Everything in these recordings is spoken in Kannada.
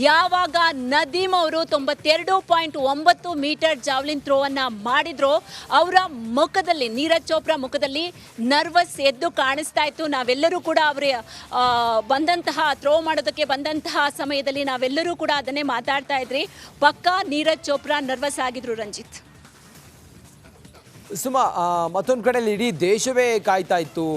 ಯಾವಾಗ ನದೀಮ್ ಅವರು 92.9 ಮೀಟರ್ ಜಾವ್ಲಿನ್ ಥ್ರೋವನ್ನು ಮಾಡಿದ್ರು, ಅವರ ಮುಖದಲ್ಲಿ, ನೀರಜ್ ಚೋಪ್ರಾ ಮುಖದಲ್ಲಿ ನರ್ವಸ್ ಎದ್ದು ಕಾಣಿಸ್ತಾ ಇತ್ತು. ನಾವೆಲ್ಲರೂ ಕೂಡ ಅವರ ಬಂದಂತಹ ಥ್ರೋ ಮಾಡೋದಕ್ಕೆ ಬಂದಂತಹ ಸಮಯದಲ್ಲಿ ನಾವೆಲ್ಲರೂ ಕೂಡ ಅದನ್ನೇ ಮಾತಾಡ್ತಾ ಇದ್ರಿ. ಪಕ್ಕಾ ನೀರಜ್ ಚೋಪ್ರಾ ನರ್ವಸ್ ಆಗಿದ್ರು ರಂಜಿತ್. ಸುಮಾ, ಮತ್ತೊಂದು ಕಡೆಯಲ್ಲಿ ಇಡೀ ದೇಶವೇ ಕಾಯ್ತಾ ಇತ್ತು,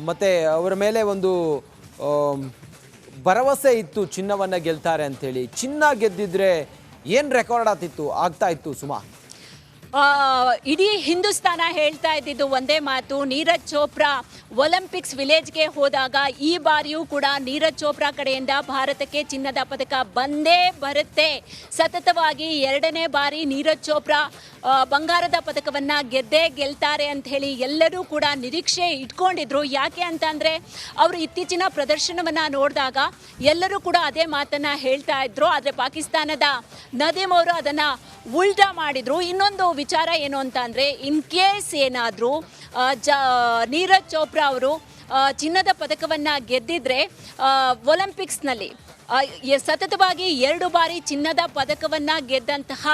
ಮತ್ತು ಅವರ ಮೇಲೆ ಒಂದು ಭರವಸೆ ಇತ್ತು ಚಿನ್ನವನ್ನು ಗೆಲ್ತಾರೆ ಅಂಥೇಳಿ. ಚಿನ್ನ ಗೆದ್ದಿದ್ರೆ ಏನು ರೆಕಾರ್ಡ್ ಆಗ್ತಾ ಇತ್ತು ಸುಮಾ? ಇಡೀ ಹಿಂದೂಸ್ತಾನ ಹೇಳ್ತಾ ಇದ್ದಿದ್ದು ಒಂದೇ ಮಾತು, ನೀರಜ್ ಚೋಪ್ರಾ ಒಲಿಂಪಿಕ್ಸ್ ವಿಲೇಜ್ಗೆ ಹೋದಾಗ ಈ ಬಾರಿಯೂ ಕೂಡ ನೀರಜ್ ಚೋಪ್ರಾ ಕಡೆಯಿಂದ ಭಾರತಕ್ಕೆ ಚಿನ್ನದ ಪದಕ ಬಂದೇ ಬರುತ್ತೆ. ಸತತವಾಗಿ 2ನೇ ಬಾರಿ ನೀರಜ್ ಚೋಪ್ರಾ ಬಂಗಾರದ ಪದಕವನ್ನು ಗೆಲ್ತಾರೆ ಅಂತ ಹೇಳಿ ಎಲ್ಲರೂ ಕೂಡ ನಿರೀಕ್ಷೆ ಇಟ್ಕೊಂಡಿದ್ರು. ಯಾಕೆ ಅಂತಂದರೆ ಅವರು ಇತ್ತೀಚಿನ ಪ್ರದರ್ಶನವನ್ನು ನೋಡಿದಾಗ ಎಲ್ಲರೂ ಕೂಡ ಅದೇ ಮಾತನ್ನು ಹೇಳ್ತಾ ಇದ್ರು. ಆದರೆ ಪಾಕಿಸ್ತಾನದ ನದೀಮ್ ಅವರು ಅದನ್ನು ಉಲ್ಟಾ ಮಾಡಿದರು. ಇನ್ನೊಂದು ವಿಚಾರ ಏನು ಅಂತ ಅಂದರೆ, ಇನ್ ಕೇಸ್ ಏನಾದರೂ ನೀರಜ್ ಚೋಪ್ರಾ ಅವರು ಚಿನ್ನದ ಪದಕವನ್ನು ಗೆದ್ದಿದ್ರೆ ಒಲಿಂಪಿಕ್ಸ್ನಲ್ಲಿ ಸತತವಾಗಿ 2 ಬಾರಿ ಚಿನ್ನದ ಪದಕವನ್ನು ಗೆದ್ದಂತಹ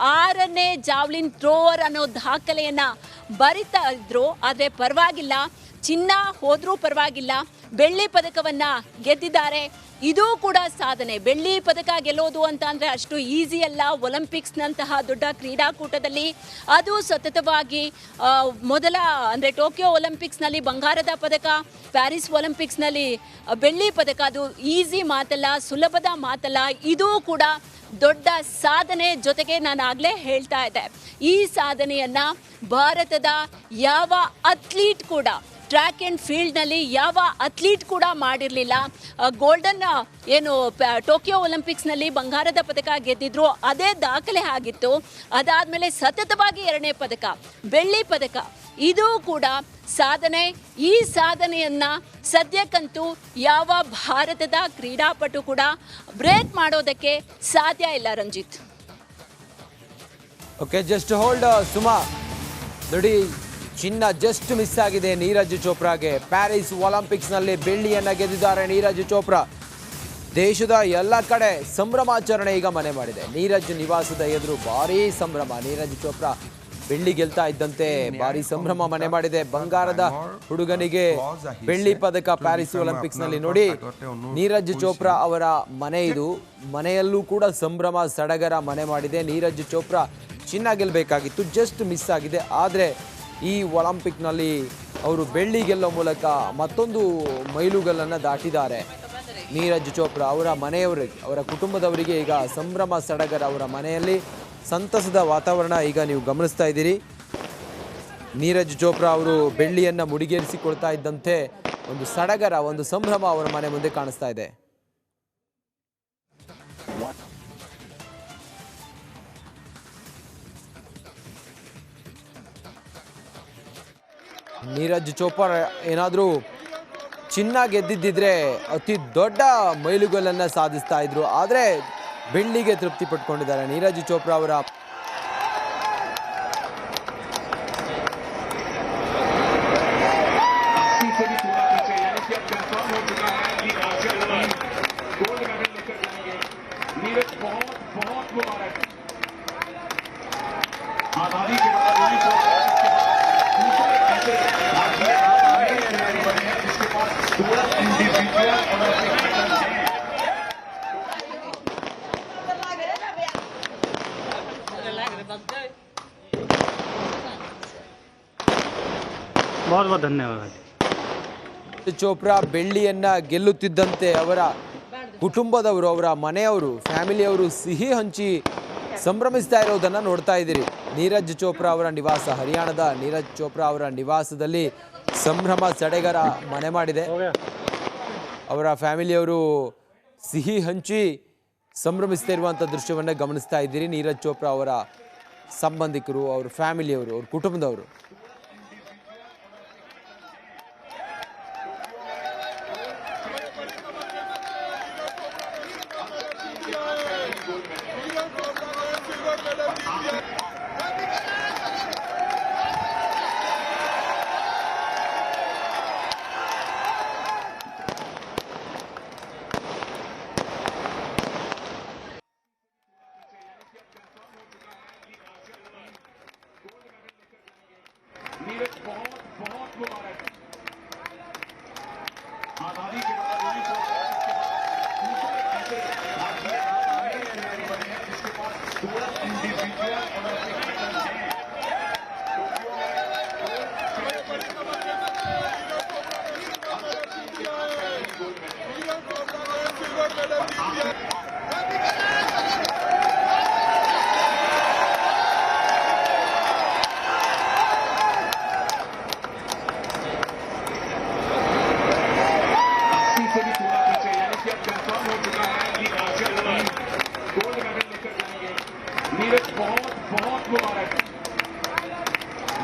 6ನೇ ಜಾವ್ಲಿನ್ ಥ್ರೋವರ್ ಅನ್ನೋ ದಾಖಲೆಯನ್ನು ಬರಿತಾ ಇದ್ರು. ಆದರೆ ಪರವಾಗಿಲ್ಲ, ಚಿನ್ನ ಹೋದರೂ ಪರವಾಗಿಲ್ಲ, ಬೆಳ್ಳಿ ಪದಕವನ್ನು ಗೆದ್ದಿದ್ದಾರೆ. ಇದೂ ಕೂಡ ಸಾಧನೆ. ಬೆಳ್ಳಿ ಪದಕ ಗೆಲ್ಲೋದು ಅಂತ ಅಂದರೆ ಅಷ್ಟು ಈಸಿ ಅಲ್ಲ. ಒಲಿಂಪಿಕ್ಸ್ನಂತಹ ದೊಡ್ಡ ಕ್ರೀಡಾಕೂಟದಲ್ಲಿ ಅದು ಸತತವಾಗಿ ಮೊದಲ ಅಂದರೆ ಟೋಕಿಯೋ ಒಲಿಂಪಿಕ್ಸ್ನಲ್ಲಿ ಬಂಗಾರದ ಪದಕ, ಪ್ಯಾರಿಸ್ ಒಲಿಂಪಿಕ್ಸ್ನಲ್ಲಿ ಬೆಳ್ಳಿ ಪದಕ, ಅದು ಈಸಿ ಮಾತಲ್ಲ, ಸುಲಭದ ಮಾತಲ್ಲ. ಇದೂ ಕೂಡ ದೊಡ್ಡ ಸಾಧನೆ. ಜೊತೆಗೆ ನಾನು ಆಗಲೇ ಹೇಳ್ತಾ ಇದ್ದೆ, ಈ ಸಾಧನೆಯನ್ನು ಭಾರತದ ಯಾವ ಅಥ್ಲೀಟ್ ಕೂಡ, ಟ್ರ್ಯಾಕ್ ಆ್ಯಂಡ್ ಫೀಲ್ಡ್ನಲ್ಲಿ ಯಾವ ಅಥ್ಲೀಟ್ ಕೂಡ ಮಾಡಿರಲಿಲ್ಲ. ಗೋಲ್ಡನ್ ಏನು ಟೋಕಿಯೋ ಒಲಿಂಪಿಕ್ಸ್ನಲ್ಲಿ ಬಂಗಾರದ ಪದಕ ಗೆದ್ದಿದ್ರು, ಅದೇ ದಾಖಲೆ ಆಗಿತ್ತು. ಅದಾದಮೇಲೆ ಸತತವಾಗಿ 2ನೇ ಪದಕ, ಬೆಳ್ಳಿ ಪದಕ, ಇದು ಕೂಡ ಸಾಧನೆ. ಈ ಸಾಧನೆಯನ್ನು ಸದ್ಯಕ್ಕಂತೂ ಯಾವ ಭಾರತದ ಕ್ರೀಡಾಪಟು ಕೂಡ ಬ್ರೇಕ್ ಮಾಡೋದಕ್ಕೆ ಸಾಧ್ಯ ಇಲ್ಲ Ranjith. Okay, just hold Suma. ನೋಡಿ, ಚಿನ್ನ ಜಸ್ಟ್ ಮಿಸ್ ಆಗಿದೆ ನೀರಜ್ ಚೋಪ್ರಾಗೆ. ಪ್ಯಾರಿಸ್ ಒಲಿಂಪಿಕ್ಸ್ನಲ್ಲಿ ಬೆಳ್ಳಿಯನ್ನು ಗೆದ್ದಿದ್ದಾರೆ ನೀರಜ್ ಚೋಪ್ರಾ. ದೇಶದ ಎಲ್ಲ ಕಡೆ ಸಂಭ್ರಮಾಚರಣೆ ಈಗ ಮನೆ ಮಾಡಿದೆ. ನೀರಜ್ ನಿವಾಸದ ಎದುರು ಭಾರೀ ಸಂಭ್ರಮ. ನೀರಜ್ ಚೋಪ್ರಾ ಬೆಳ್ಳಿ ಗೆಲ್ತಾ ಇದ್ದಂತೆ ಭಾರೀ ಸಂಭ್ರಮ ಮನೆ ಮಾಡಿದೆ. ಬಂಗಾರದ ಹುಡುಗನಿಗೆ ಬೆಳ್ಳಿ ಪದಕ ಪ್ಯಾರಿಸ್ ಒಲಿಂಪಿಕ್ಸ್ನಲ್ಲಿ. ನೋಡಿ, ನೀರಜ್ ಚೋಪ್ರಾ ಅವರ ಮನೆ ಇದು. ಮನೆಯಲ್ಲೂ ಕೂಡ ಸಂಭ್ರಮ ಸಡಗರ ಮನೆ ಮಾಡಿದೆ. ನೀರಜ್ ಚೋಪ್ರಾ ಚಿನ್ನ ಗೆಲ್ಲಬೇಕಾಗಿತ್ತು, ಜಸ್ಟ್ ಮಿಸ್ ಆಗಿದೆ. ಆದರೆ ಈ ಒಲಿಂಪಿಕ್ನಲ್ಲಿ ಅವರು ಬೆಳ್ಳಿ ಗೆಲ್ಲೋ ಮೂಲಕ ಮತ್ತೊಂದು ಮೈಲುಗಲ್ಲನ್ನು ದಾಟಿದ್ದಾರೆ. ನೀರಜ್ ಚೋಪ್ರಾ ಅವರ ಮನೆಯವರಿಗೆ, ಅವರ ಕುಟುಂಬದವರಿಗೆ ಈಗ ಸಂಭ್ರಮ ಸಡಗರ. ಅವರ ಮನೆಯಲ್ಲಿ ಸಂತಸದ ವಾತಾವರಣ ಈಗ ನೀವು ಗಮನಿಸ್ತಾ ಇದ್ದೀರಿ. ನೀರಜ್ ಚೋಪ್ರಾ ಅವರು ಬೆಳ್ಳಿಯನ್ನು ಮುಡಿಗೇರಿಸಿಕೊಳ್ತಾ ಇದ್ದಂತೆ ಒಂದು ಸಡಗರ, ಒಂದು ಸಂಭ್ರಮ ಅವರ ಮನೆ ಮುಂದೆ ಕಾಣಿಸ್ತಾ ಇದೆ. ನೀರಜ್ ಚೋಪ್ರಾ ಏನಾದರೂ ಚಿನ್ನ ಗೆದ್ದಿದ್ದಿದ್ರೆ ಅತಿ ದೊಡ್ಡ ಮೈಲುಗಲ್ಲನ್ನು ಸಾಧಿಸ್ತಾ ಇದ್ರು. ಆದರೆ ಬೆಳ್ಳಿಗೆ ತೃಪ್ತಿ ಪಟ್ಕೊಂಡಿದ್ದಾರೆ ನೀರಜ್ ಚೋಪ್ರಾ ಅವರ. बहुत बहुत धन्यवाद. ಚೋಪ್ರಾ ಬೆಳ್ಳಿಯನ್ನ ಗೆಲ್ಲುತ್ತಿದ್ದಂತೆ ಅವರ ಕುಟುಂಬದವರು, ಅವರ ಮನೆಯವರು, ಫ್ಯಾಮಿಲಿಯವರು ಸಿಹಿ ಹಂಚಿ ಸಂಭ್ರಮಿಸ್ತಾ ಇರೋದನ್ನು ನೋಡ್ತಾ ಇದ್ದೀರಿ. ನೀರಜ್ ಚೋಪ್ರಾ ಅವರ ನಿವಾಸ, ಹರಿಯಾಣದ ನೀರಜ್ ಚೋಪ್ರಾ ಅವರ ನಿವಾಸದಲ್ಲಿ ಸಂಭ್ರಮ ಸಡಗರ ಮನೆ ಮಾಡಿದೆ. ಅವರ ಫ್ಯಾಮಿಲಿಯವರು ಸಿಹಿ ಹಂಚಿ ಸಂಭ್ರಮಿಸ್ತಾ ಇರುವಂಥ ದೃಶ್ಯವನ್ನು ಗಮನಿಸ್ತಾ ಇದ್ದೀರಿ. ನೀರಜ್ ಚೋಪ್ರಾ ಅವರ ಸಂಬಂಧಿಕರು, ಅವ್ರ ಫ್ಯಾಮಿಲಿಯವರು, ಅವ್ರ ಕುಟುಂಬದವರು.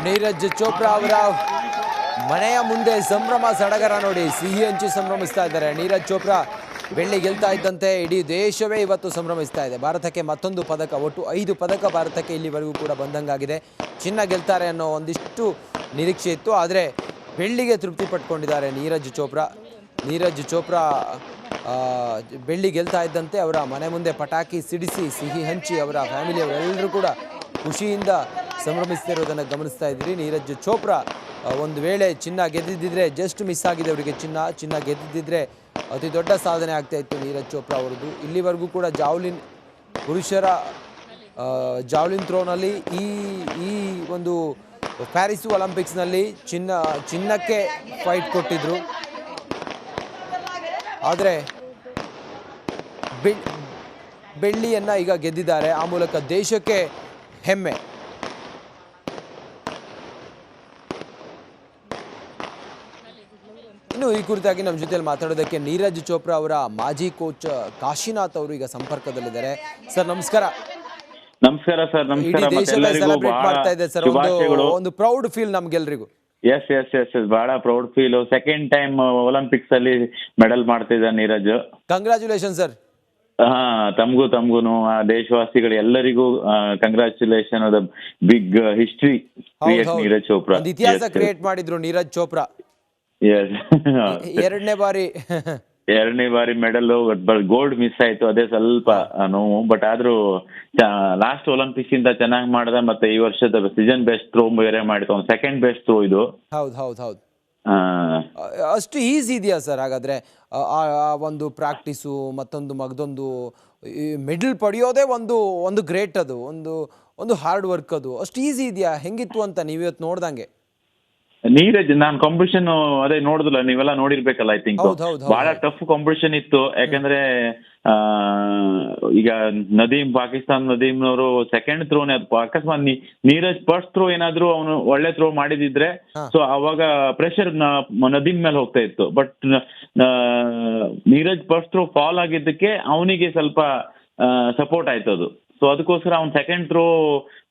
ನೀರಜ್ ಚೋಪ್ರಾ ಅವರ ಮನೆಯ ಮುಂದೆ ಸಂಭ್ರಮ ಸಡಗರ ನೋಡಿ, ಸಿಹಿ ಹಂಚಿ ಸಂಭ್ರಮಿಸ್ತಾ ಇದ್ದಾರೆ. ನೀರಜ್ ಚೋಪ್ರಾ ಬೆಳ್ಳಿ ಗೆಲ್ತಾ ಇದ್ದಂತೆ ಇಡೀ ದೇಶವೇ ಇವತ್ತು ಸಂಭ್ರಮಿಸ್ತಾ ಇದೆ. ಭಾರತಕ್ಕೆ ಮತ್ತೊಂದು ಪದಕ, ಒಟ್ಟು 5 ಪದಕ ಭಾರತಕ್ಕೆ ಇಲ್ಲಿವರೆಗೂ ಕೂಡ ಬಂದಂಗಾಗಿದೆ. ಚಿನ್ನ ಗೆಲ್ತಾರೆ ಅನ್ನೋ ಒಂದಿಷ್ಟು ನಿರೀಕ್ಷೆ ಇತ್ತು, ಆದರೆ ಬೆಳ್ಳಿಗೆ ತೃಪ್ತಿ ಪಟ್ಕೊಂಡಿದ್ದಾರೆ ನೀರಜ್ ಚೋಪ್ರಾ. ನೀರಜ್ ಚೋಪ್ರಾ ಬೆಳ್ಳಿ ಗೆಲ್ತಾ ಇದ್ದಂತೆ ಅವರ ಮನೆ ಮುಂದೆ ಪಟಾಕಿ ಸಿಡಿಸಿ ಸಿಹಿ ಹಂಚಿ ಅವರ ಫ್ಯಾಮಿಲಿಯವರೆಲ್ಲರೂ ಕೂಡ ಖುಷಿಯಿಂದ ಸಂಭ್ರಮಿಸ್ತಿರೋದನ್ನು ಗಮನಿಸ್ತಾ ಇದ್ದೀರಿ. ನೀರಜ್ ಚೋಪ್ರಾ ಒಂದು ವೇಳೆ ಚಿನ್ನ ಗೆದ್ದಿದ್ದರೆ, ಜಸ್ಟ್ ಮಿಸ್ ಆಗಿದೆ ಅವರಿಗೆ ಚಿನ್ನ ಗೆದ್ದಿದ್ದರೆ ಅತಿ ದೊಡ್ಡ ಸಾಧನೆ ಆಗ್ತಾ ಇತ್ತು ನೀರಜ್ ಚೋಪ್ರಾ ಅವರದ್ದು. ಇಲ್ಲಿವರೆಗೂ ಕೂಡ ಪುರುಷರ ಜಾವ್ಲಿನ್ ಥ್ರೋನಲ್ಲಿ ಈ ಒಂದು ಪ್ಯಾರಿಸ್ ಒಲಿಂಪಿಕ್ಸ್ನಲ್ಲಿ ಚಿನ್ನಕ್ಕೆ ಫೈಟ್ ಕೊಟ್ಟಿದ್ರು. ಆದರೆ ಬೆಳ್ಳಿಯನ್ನು ಈಗ ಗೆದ್ದಿದ್ದಾರೆ. ಆ ಮೂಲಕ ದೇಶಕ್ಕೆ ಹೆಮ್ಮೆ. ಇನ್ನು ಈ ಕುರಿತಾಗಿ ನಮ್ಮ ಜೊತೆಯಲ್ಲಿ ಮಾತಾಡೋದಕ್ಕೆ ನೀರಜ್ ಚೋಪ್ರಾ ಅವರ ಮಾಜಿ ಕೋಚ್ ಕಾಶಿನಾಥ್ ಅವರು ಈಗ ಸಂಪರ್ಕದಲ್ಲಿದ್ದಾರೆ. ಸರ್ ನಮಸ್ಕಾರ. ನಮಸ್ಕಾರ ಸರ್. ಇಡೀ ದೇಶದ ಸೆಲೆಬ್ರೇಟ್ ಮಾಡ್ತಾ ಇದೆ ಸರ್, ಒಂದು ಪ್ರೌಡ್ ಫೀಲ್ ನಮ್ಗೆಲ್ರಿಗೂ. ಎಸ್ ಎಸ್ ಎಸ್ ಎಸ್ ಬಹಳ proud feel. Second time Olympics ಅಲ್ಲಿ ಮೆಡಲ್ ಮಾಡ್ತಿದ್ದ ನೀರಜ್. Congratulation sir. ಹಾ, ತಮ್ಗೂನು ಆ ದೇಶವಾಸಿಗಳು ಎಲ್ಲರಿಗೂ congratulation. Big history create Neeraj Chopra. ಇತಿಹಾಸ ಕ್ರಿಯೇಟ್ ಮಾಡಿದ್ರು ನೀರಜ್ ಚೋಪ್ರಾ. ಎಸ್ ಎರಡನೇ ಬಾರಿ ಮೆಡಲ್, ಗೋಲ್ಡ್ ಮಿಸ್ ಆಯ್ತು, ಅದೇ ಸ್ವಲ್ಪ ನೋವು. ಬಟ್ ಆದ್ರೂ ಲಾಸ್ಟ್ ಒಲಿಂಪಿಕ್ಸ್ ಇಂದ ಚೆನ್ನಾಗಿ ಮಾಡ್ದ. ಮತ್ತೆ ಈ ವರ್ಷದ ಸೀಸನ್ ಬೆಸ್ಟ್ ಥ್ರೋ ಬೇರೆ ಮಾಡಿತ್ತು, ಸೆಕೆಂಡ್ ಬೆಸ್ಟ್ ಥ್ರೋ ಇದು. ಹೌದು. ಅಷ್ಟು ಈಸಿ ಇದೆಯಾ ಸರ್ ಹಾಗಾದ್ರೆ ಆ ಒಂದು ಪ್ರಾಕ್ಟೀಸು ಮಗದೊಂದು ಮೆಡಲ್ ಪಡೆಯೋದೇ ಒಂದು ಗ್ರೇಟ್, ಅದು ಒಂದು ಹಾರ್ಡ್ ವರ್ಕ್, ಅದು ಅಷ್ಟು ಈಸಿ ಇದೆಯಾ? ಹೆಂಗಿತ್ತು ಅಂತ ನೀವು ಇವತ್ತು ನೋಡ್ದಂಗೆ? ನೀರಜ್, ನಾನ್ ಕಾಂಪಿಟಿಷನ್ ಅದೇ ನೋಡುದಿಲ್ಲ, ನೀವೆಲ್ಲ ನೋಡಿರ್ಬೇಕಲ್ಲ. ಐ ಥಿಂಕ್ ಬಹಳ ಟಫ್ ಕಾಂಪಿಟಿಷನ್ ಇತ್ತು. ಯಾಕಂದ್ರೆ ಈಗ ಪಾಕಿಸ್ತಾನ ನದೀಮ್ನವರು ಸೆಕೆಂಡ್ ಥ್ರೋನೇ, ಅಕಸ್ಮಾತ್ ನೀರಜ್ ಫಸ್ಟ್ ಥ್ರೋ ಏನಾದ್ರು ಅವನು ಒಳ್ಳೆ ಥ್ರೋ ಮಾಡಿದಿದ್ರೆ ಸೊ ಅವಾಗ ಪ್ರೆಷರ್ ನದೀಮ್ ಮೇಲೆ ಹೋಗ್ತಾ ಇತ್ತು. But Neeraj first throw fall ಆಗಿದ್ದಕ್ಕೆ ಅವನಿಗೆ ಸ್ವಲ್ಪ ಸಪೋರ್ಟ್ ಆಯ್ತು ಅದು. ಸೊ ಅದಕ್ಕೋಸ್ಕರ ಅವ್ನು ಸೆಕೆಂಡ್ ಥ್ರೋ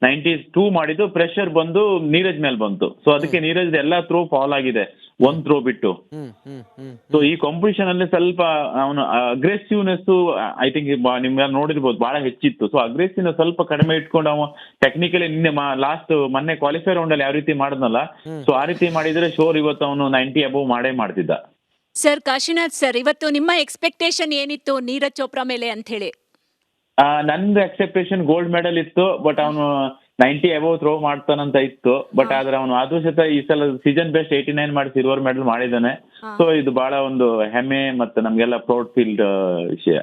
92 ಮಾಡಿದ್ದು, ಪ್ರೆಷರ್ ಬಂದು ನೀರಜ್ ಮೇಲೆ ಬಂತು. ಸೊ ಅದಕ್ಕೆ ನೀರಜ್ ಎಲ್ಲಾ ಥ್ರೋ ಫಾಲ್ ಆಗಿದೆ, ಒಂದ್ ಥ್ರೋ ಬಿಟ್ಟು. ಸೊ ಈ ಕಾಂಪಿಟಿಷನ್ ಅಲ್ಲಿ ಸ್ವಲ್ಪ ಅವನು ಅಗ್ರೆಸಿವ್ನೆಸ್ ಐ ಥಿಂಕ್ ನಿಮ್ಗೆ ನೋಡಿರ್ಬೋದು ಬಹಳ ಹೆಚ್ಚಿತ್ತು. ಸೊ ಅಗ್ರೆಸಿವ್ನೆಸ್ ಸ್ವಲ್ಪ ಕಡಿಮೆ ಇಟ್ಕೊಂಡು ಅವ ಟೆಕ್ನಿಕಲಿ ಮೊನ್ನೆ ಕ್ವಾಲಿಫೈ ರೌಂಡ್ ಅಲ್ಲಿ ಯಾವ ರೀತಿ ಮಾಡಿದ್ನಲ್ಲ, ಸೊ ಆ ರೀತಿ ಮಾಡಿದ್ರೆ ಶೋರ್ ಇವತ್ತು ಅವನು 90 ಅಬೌವ್ ಮಾಡೇ ಮಾಡ್ತಿದ್ದ. ಸರ್ ಕಾಶಿನಾಥ್ ಸರ್, ಇವತ್ತು ನಿಮ್ಮ ಎಕ್ಸ್ಪೆಕ್ಟೇಷನ್ ಏನಿತ್ತು ನೀರಜ್ ಚೋಪ್ರಾ ಮೇಲೆ ಅಂತ ಹೇಳಿ? ನಂದು ಎಕ್ಸೆಪ್ಟೇಷನ್ ಗೋಲ್ಡ್ ಮೆಡಲ್ ಇತ್ತು, ಬಟ್ ಅವನು 90 ಅಬೌವ್ ಥ್ರೋ ಮಾಡ್ತಾನಂತ ಇತ್ತು. ಬಟ್ ಆದ್ರೆ ಅವನು ಆದ್ರೂ ಸಹಿತ ಈ ಸಲ ಸೀಸನ್ ಬೆಸ್ಟ್ 89 ಮಾಡಿ ಸಿಲ್ವರ್ ಮೆಡಲ್ ಮಾಡಿದ್ದಾನೆ. ಸೊ ಇದು ಬಹಳ ಒಂದು ಹೆಮ್ಮೆ ಮತ್ತೆ ನಮ್ಗೆಲ್ಲ ಪ್ರೌಡ್ ಫೀಲ್ಡ್ ವಿಷಯ.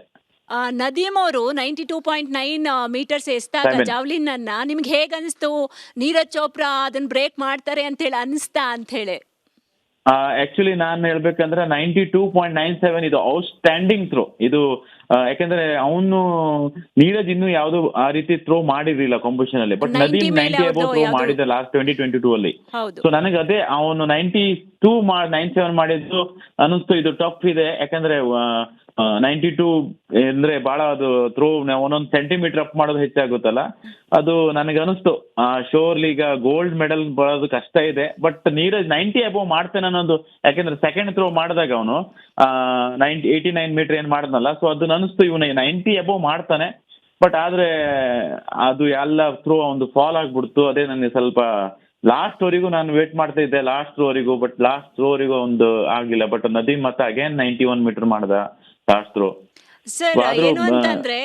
ನದೀಮ್ ಅವರು 92.9 ಮೀಟರ್ಸ್ ಎಸ್ದಾಗ ಜಾವ್ಲಿನ್ ಅನ್ನ ನಿಮ್ಗೆ ಹೇಗ್ ಅನಿಸ್ತು? ನೀರಜ್ ಚೋಪ್ರಾ ಅದನ್ನ ಬ್ರೇಕ್ ಮಾಡ್ತಾರೆ ಅಂತ ಹೇಳಿ ಅನಿಸ್ತಾ ಅಂತ ಹೇಳಿ? ಆಕ್ಚುಲಿ ನಾನು ಹೇಳ್ಬೇಕಂದ್ರೆ 92.97 ಇದು ಔಟ್ಸ್ಟ್ಯಾಂಡಿಂಗ್ ಥ್ರೋ ಇದು. ಯಾಕಂದ್ರೆ ಅವನು ನೀರಜ್ ಇನ್ನೂ ಯಾವ್ದು ಆ ರೀತಿ ಥ್ರೋ ಮಾಡಿರ್ಲಿಲ್ಲ ಕಾಂಪಿಟಿಷನ್ ಅಲ್ಲಿ. ಬಟ್ ನದೀಮ್ 90 ಅಬೌವ್ ಥ್ರೋ ಮಾಡಿದ ಲಾಸ್ಟ್ 2022 ಅಲ್ಲಿ. ಸೊ ನನಗೆ ಅದೇ ಅವನು 97 ಮಾಡಿದ್ದು ಅನಿಸ್ತು, ಇದು ಟಫ್ ಇದೆ. ಯಾಕಂದ್ರೆ 92 ಅಂದ್ರೆ ಬಹಳ ಅದು ಥ್ರೋ ಒಂದೊಂದು ಸೆಂಟಿಮೀಟರ್ ಅಪ್ ಮಾಡೋದು ಹೆಚ್ಚಾಗುತ್ತಲ್ಲ, ಅದು ನನಗೆ ಅನಿಸ್ತು ಶೋರ್ಲಿ ಈಗ ಗೋಲ್ಡ್ ಮೆಡಲ್ ಬರೋದು ಕಷ್ಟ ಇದೆ. ಬಟ್ ನೀರಜ್ 90 ಅಬೌವ್ ಮಾಡ್ತಾನೆ ಅನ್ನೋದು, ಯಾಕಂದ್ರೆ ಸೆಕೆಂಡ್ ಥ್ರೋ ಮಾಡಿದಾಗ ಅವನು 89 ಮೀಟರ್ ಏನ್ ಮಾಡಿದ್ನಲ್ಲ, ಸೊ ಅದು ಅನಿಸ್ತು ಇವನು 90 ಅಬೌವ್ ಮಾಡ್ತಾನೆ. ಬಟ್ ಆದ್ರೆ ಅದು ಎಲ್ಲ ಥ್ರೋ ಒಂದು ಫಾಲ್ ಆಗ್ಬಿಡ್ತು. ಅದೇ ನನಗೆ ಸ್ವಲ್ಪ ಲಾಸ್ಟ್ ವರೆಗೂ ನಾನು ವೇಟ್ ಮಾಡ್ತಾ ಇದ್ದೆ, ಲಾಸ್ಟ್ ಥ್ರೋವರೆಗೂ. ಬಟ್ ಲಾಸ್ಟ್ ಥ್ರೋವರೆಗೂ ಒಂದು ಆಗಿಲ್ಲ. ಬಟ್ ನದೀಮ್ ಮತ್ತೆ ಅಗೇನ್ 91 ಮೀಟರ್ ಮಾಡ್ದ ಲಾಸ್ಟ್ ಥ್ರೋ. ಸರ್ ಏನು ಅಂತಂದ್ರೆ